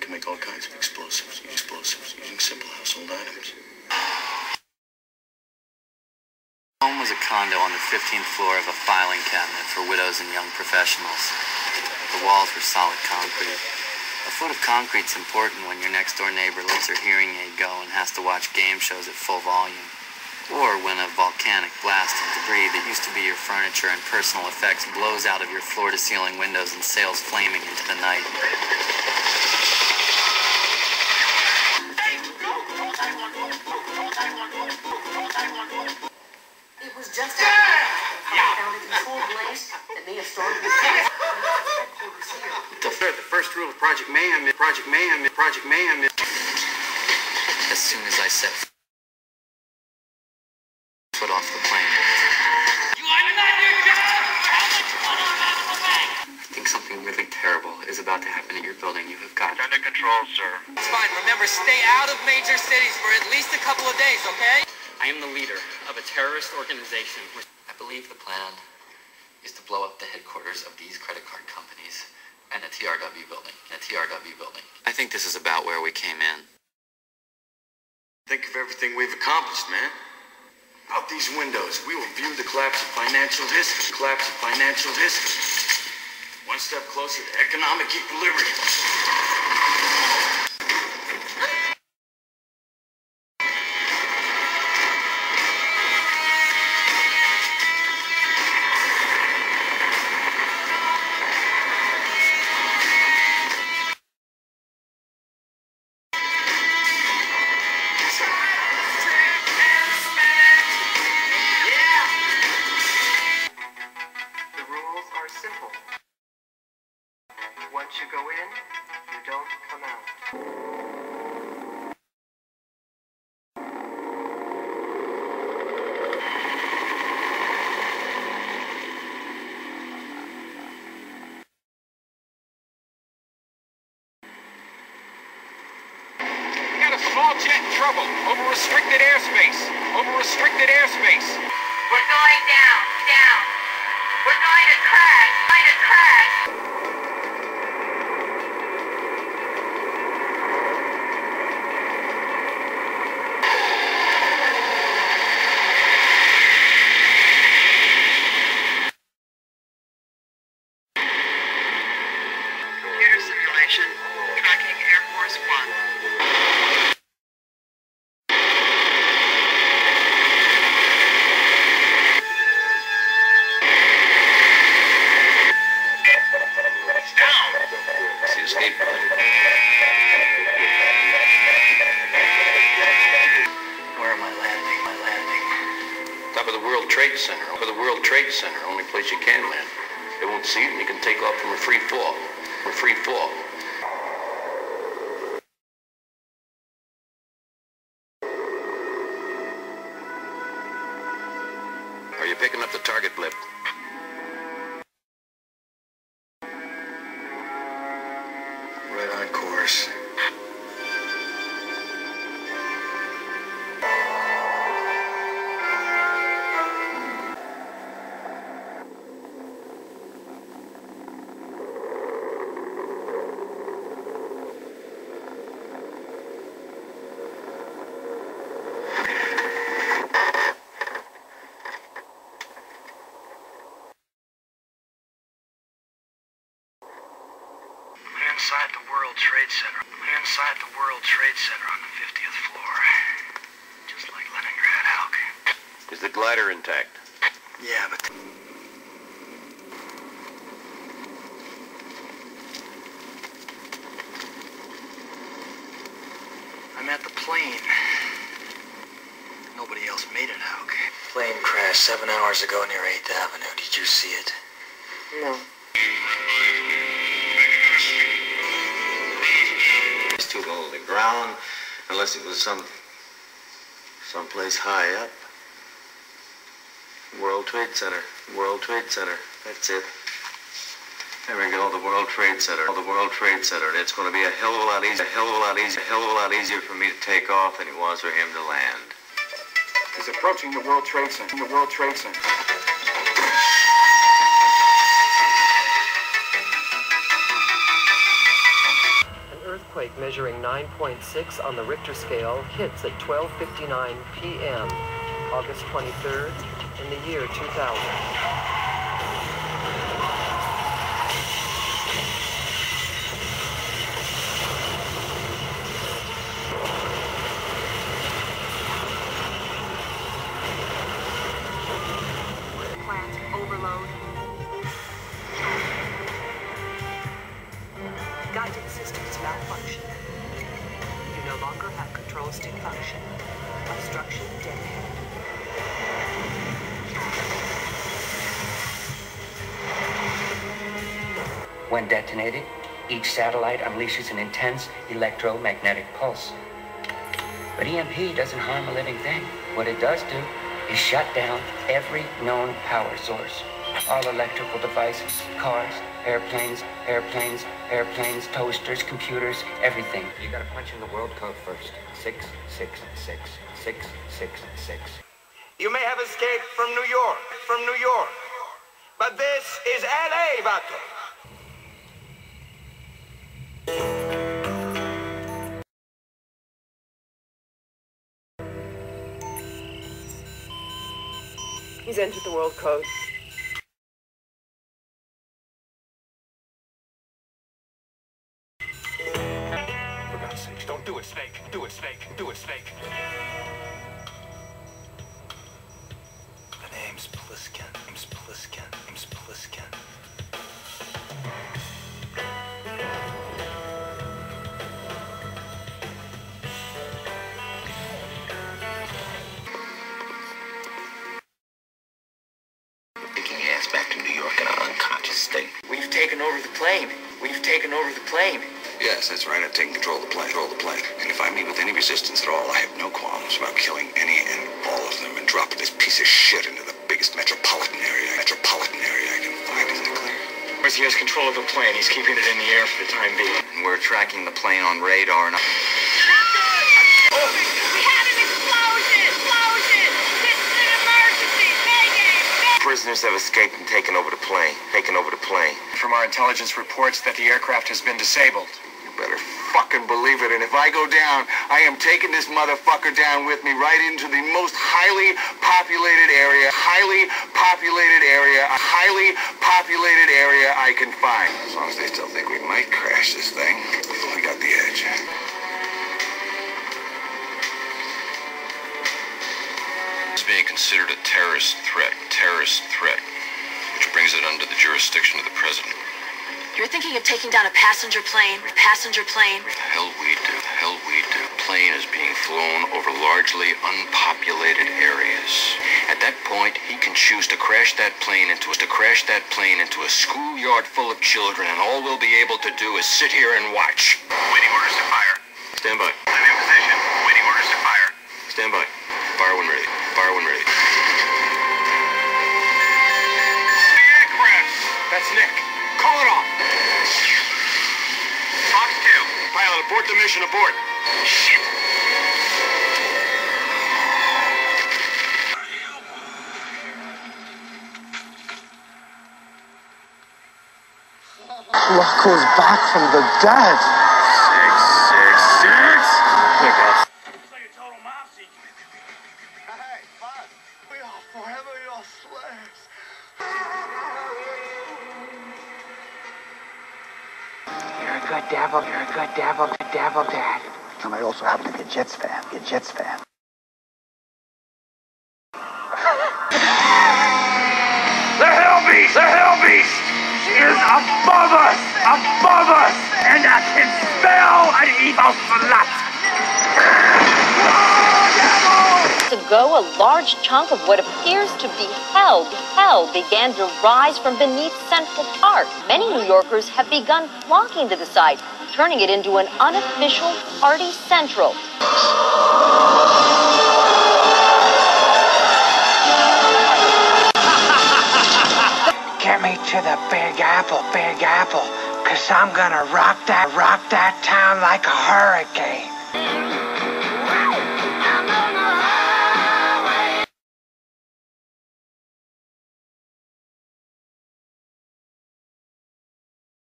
can make all kinds of explosives using simple household items. Home was a condo on the 15th floor of a filing cabinet for widows and young professionals. The walls were solid concrete. A foot of concrete's important when your next-door neighbor lets her hearing aid go and has to watch game shows at full volume. Or when a volcanic blast of debris that used to be your furniture and personal effects blows out of your floor-to-ceiling windows and sails flaming into the night. It was just after I found a controlled blaze that may have started with headquarters here. The first rule of Project Mayhem is As soon as I set foot off the plane. You are not your job! How much money you have in the bank? I think something really terrible is about to happen at your building. You have got Under control, sir. It's fine. Remember, stay out of major cities for at least a couple of days, okay? I am the leader of a terrorist organization. I believe the plan is to blow up the headquarters of these credit card companies and a TRW building. I think this is about where we came in. think of everything we've accomplished, man. Out these windows, we will view the collapse of financial history. One step closer to economic equilibrium. Once you go in, you don't come out. Got a small jet in trouble. Over restricted airspace. We're going down. We're going to crash. Computer simulation, tracking Air Force One. Escape pod. Where am I landing? Top of the World Trade Center. Only place you can land. They won't see it, and you can take off from a free fall. Are you picking up the target blip? Right on course. Inside the World Trade Center. On the 50th floor. Just like Leningrad, Hulk. Is the glider intact? Yeah, but... I'm at the plane. Nobody else made it, Hulk. Plane crashed 7 hours ago near 8th Avenue. Did you see it? No. It's too low to the ground, unless it was someplace high up. World Trade Center. That's it. There we go, the World Trade Center. It's going to be a hell of a lot easier for me to take off than it was for him to land. He's approaching the World Trade Center. An earthquake measuring 9.6 on the Richter scale hits at 12:59 p.m., August 23rd, in the year 2000. Overload. Guidance systems malfunction. You no longer have control stick function. Obstruction dead ahead. When detonated, each satellite unleashes an intense electromagnetic pulse. But EMP doesn't harm a living thing. What it does do is shut down every known power source. All electrical devices, cars, airplanes, toasters, computers, everything. You gotta punch in the world code first. 666 666. You may have escaped from New York, but this is LA, vato. He's entered the world code. For God's sake, don't do it, Snake. Do it, Snake. Do it, Snake. The name's Pliskin. Name's Pliskin. Name's Pliskin. Taking your ass back to New York in an unconscious state. We've taken over the plane. We've taken over the plane. Yes, that's right. I've taken control of the plane. And if I meet with any resistance at all, I have no qualms about killing any and all of them and dropping this piece of shit into the biggest metropolitan area I can find. Isn't it clear? He has control of the plane. He's keeping it in the air for the time being. And we're tracking the plane on radar. We had an explosion! Explosion! This is an emergency! Mayday! Prisoners have escaped and taken over the plane. From our intelligence reports that the aircraft has been disabled. You better fucking believe it. And if I go down, I am taking this motherfucker down with me right into the most highly populated area I can find. As long as they still think we might crash this thing, we've only got the edge. It's being considered a terrorist threat, which brings it under the jurisdiction of the president. You're thinking of taking down a passenger plane? The hell we do. Plane is being flown over largely unpopulated areas. At that point, he can choose to crash that plane into a schoolyard full of children, and all we'll be able to do is sit here and watch. Waiting orders to fire. Stand by. I'm in position. Waiting orders to fire. Stand by. Fire when ready. The aircraft! That's Nick. Call it off. Fox 2. Pilot, abort the mission. Abort. Shit. Rocco's back from the dead. 666. It's like a total mob scene. Hey, Bud, we are forever your slaves. You're a good devil, Dad. And I also happen to be a Jets fan. The Hell Beast is above us, and I can smell an evil slut. Ago, a large chunk of what appears to be hell began to rise from beneath Central Park. Many New Yorkers have begun flocking to the site, turning it into an unofficial party central. Get me to the Big Apple, 'cause I'm gonna rock that town like a hurricane.